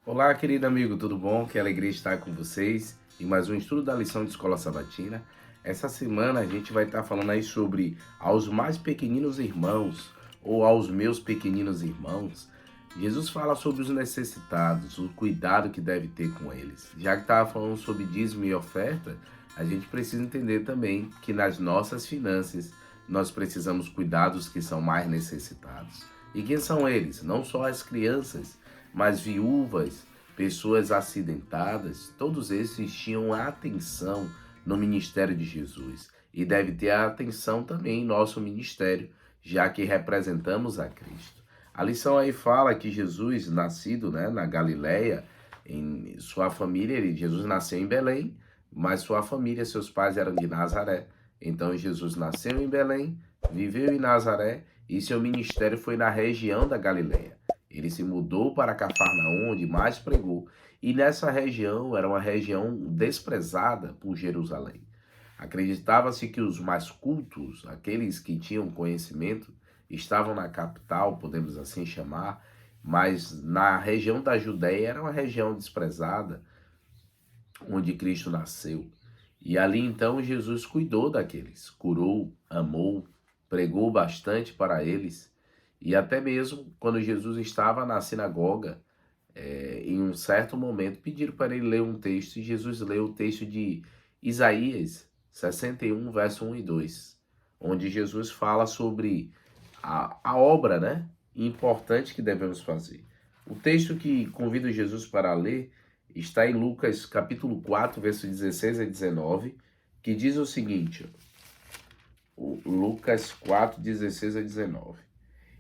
Olá, querido amigo, tudo bom? Que alegria estar com vocês em mais um estudo da lição de Escola Sabatina. Essa semana a gente vai estar falando aí sobre aos mais pequeninos irmãos ou aos meus pequeninos irmãos. Jesus fala sobre os necessitados, o cuidado que deve ter com eles. Já que estava falando sobre dízimo e oferta, a gente precisa entender também que nas nossas finanças nós precisamos cuidar dos que são mais necessitados. E quem são eles? Não só as crianças, mas viúvas, pessoas acidentadas, todos esses tinham atenção no ministério de Jesus e deve ter a atenção também em nosso ministério, já que representamos a Cristo. A lição aí fala que Jesus, nascido, na Galileia, em sua família, Jesus nasceu em Belém, mas sua família, seus pais eram de Nazaré. Então Jesus nasceu em Belém, viveu em Nazaré e seu ministério foi na região da Galileia. Ele se mudou para Cafarnaum, onde mais pregou, e nessa região era uma região desprezada por Jerusalém. Acreditava-se que os mais cultos, aqueles que tinham conhecimento, estavam na capital, podemos assim chamar, mas na região da Judéia era uma região desprezada, onde Cristo nasceu. E ali então Jesus cuidou daqueles, curou, amou, pregou bastante para eles. E até mesmo quando Jesus estava na sinagoga, em um certo momento, pediram para ele ler um texto, e Jesus leu o texto de Isaías 61, verso 1 e 2, onde Jesus fala sobre a obra, importante que devemos fazer. O texto que convido Jesus para ler está em Lucas capítulo 4, verso 16 a 19, que diz o seguinte, Lucas 4, 16 a 19.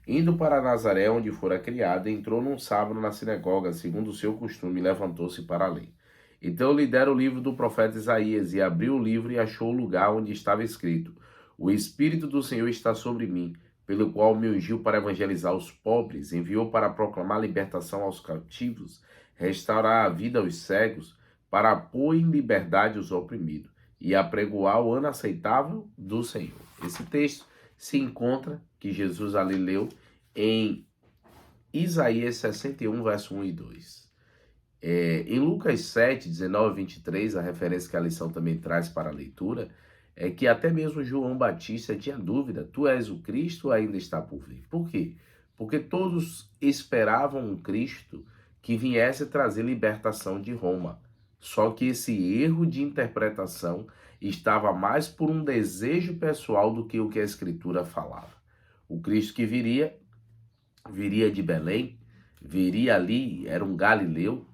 Indo para Nazaré, onde fora criado, entrou num sábado na sinagoga, segundo o seu costume, e levantou-se para ler. Então lhe deram o livro do profeta Isaías, e abriu o livro e achou o lugar onde estava escrito: O Espírito do Senhor está sobre mim, pelo qual me ungiu para evangelizar os pobres, enviou para proclamar libertação aos cativos, restaurar a vida aos cegos, para pôr em liberdade os oprimidos, e apregoar o ano aceitável do Senhor. Esse texto se encontra, que Jesus ali leu, em Isaías 61, verso 1 e 2. Em Lucas 7, 19 e 23, a referência que a lição também traz para a leitura, é que até mesmo João Batista tinha dúvida: tu és o Cristo ou ainda está por vir? Por quê? Porque todos esperavam um Cristo que viesse trazer libertação de Roma. Só que esse erro de interpretação estava mais por um desejo pessoal do que o que a Escritura falava. O Cristo que viria de Belém, viria ali, era um galileu,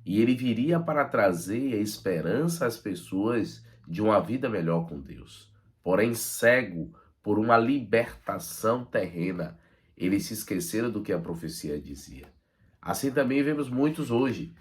e ele viria para trazer a esperança às pessoas de uma vida melhor com Deus. Porém, cego por uma libertação terrena, eles se esqueceram do que a profecia dizia. Assim também vemos muitos hoje,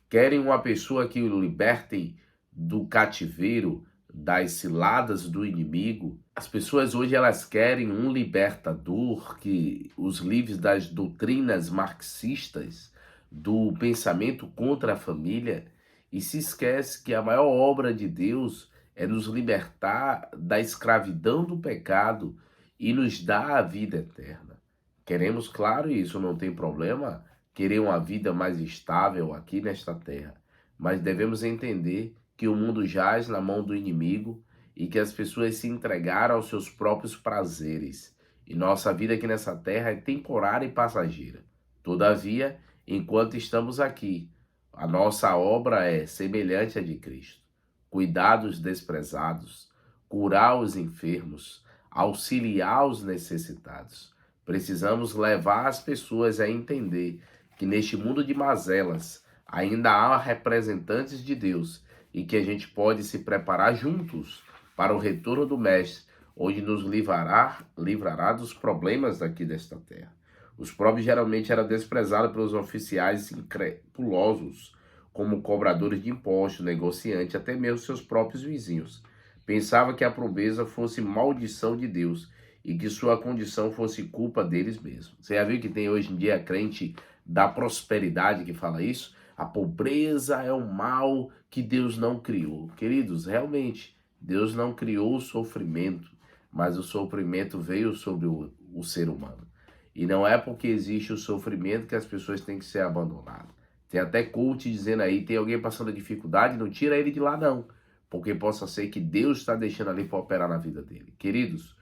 querem uma pessoa que o liberte do cativeiro, das ciladas do inimigo. As pessoas hoje elas querem um libertador que os livre das doutrinas marxistas, do pensamento contra a família, e se esquece que a maior obra de Deus é nos libertar da escravidão do pecado e nos dar a vida eterna. Queremos, claro, e isso não tem problema, querer uma vida mais estável aqui nesta terra, mas devemos entender que o mundo jaz na mão do inimigo e que as pessoas se entregaram aos seus próprios prazeres. E nossa vida aqui nessa terra é temporária e passageira. Todavia, enquanto estamos aqui, a nossa obra é semelhante à de Cristo: cuidar dos desprezados, curar os enfermos, auxiliar os necessitados. Precisamos levar as pessoas a entender que neste mundo de mazelas ainda há representantes de Deus e que a gente pode se preparar juntos para o retorno do Mestre, onde nos livrará dos problemas daqui desta terra. Os pobres geralmente eram desprezados pelos oficiais incrédulos, como cobradores de impostos, negociantes, até mesmo seus próprios vizinhos. Pensava que a pobreza fosse maldição de Deus e que sua condição fosse culpa deles mesmos. Você já viu que tem hoje em dia crente da prosperidade que fala isso? A pobreza é um mal que Deus não criou. Queridos, realmente, Deus não criou o sofrimento, mas o sofrimento veio sobre o ser humano. E não é porque existe o sofrimento que as pessoas têm que ser abandonadas. Tem até coach dizendo aí, tem alguém passando dificuldade, não tira ele de lá não, porque possa ser que Deus está deixando ali para operar na vida dele. Queridos,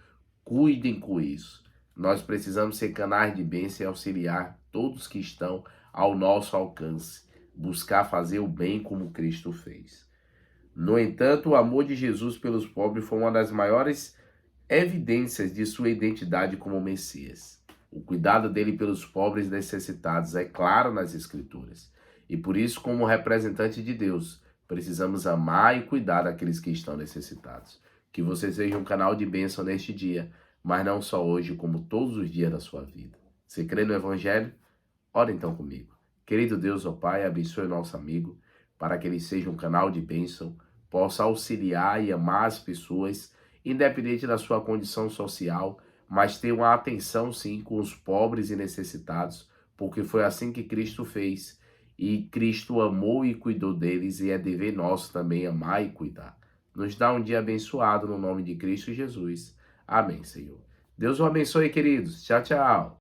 cuidem com isso. Nós precisamos ser canais de bênção e auxiliar todos que estão ao nosso alcance, buscar fazer o bem como Cristo fez. No entanto, o amor de Jesus pelos pobres foi uma das maiores evidências de sua identidade como Messias. O cuidado dele pelos pobres necessitados é claro nas Escrituras. E por isso, como representante de Deus, precisamos amar e cuidar daqueles que estão necessitados. Que você seja um canal de bênção neste dia, mas não só hoje, como todos os dias da sua vida. Você crê no Evangelho? Ora então comigo. Querido Deus, ó Pai, abençoe o nosso amigo, para que ele seja um canal de bênção, possa auxiliar e amar as pessoas, independente da sua condição social, mas ter uma atenção sim com os pobres e necessitados, porque foi assim que Cristo fez. E Cristo amou e cuidou deles, e é dever nosso também amar e cuidar. Nos dá um dia abençoado no nome de Cristo Jesus. Amém, Senhor. Deus o abençoe, queridos. Tchau, tchau.